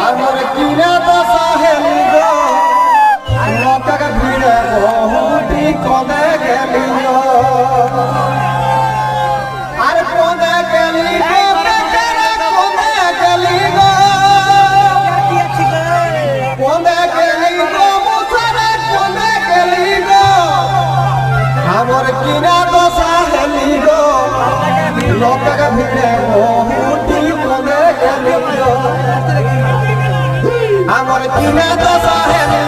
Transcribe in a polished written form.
আমার কিনা তো সাহেলি গো লোককে ভিড়ে বহুটি কদে গেলি গো আর কদে গেলি গো বেচারা কদে গেলি গো কদে গেলি গো মুসারে কদে গেলি গো আমার কিনা তো সাহেলি গো লোককে ভিড়ে বহুটি কদে গেলি গো আমার কিনা তো সাহেলি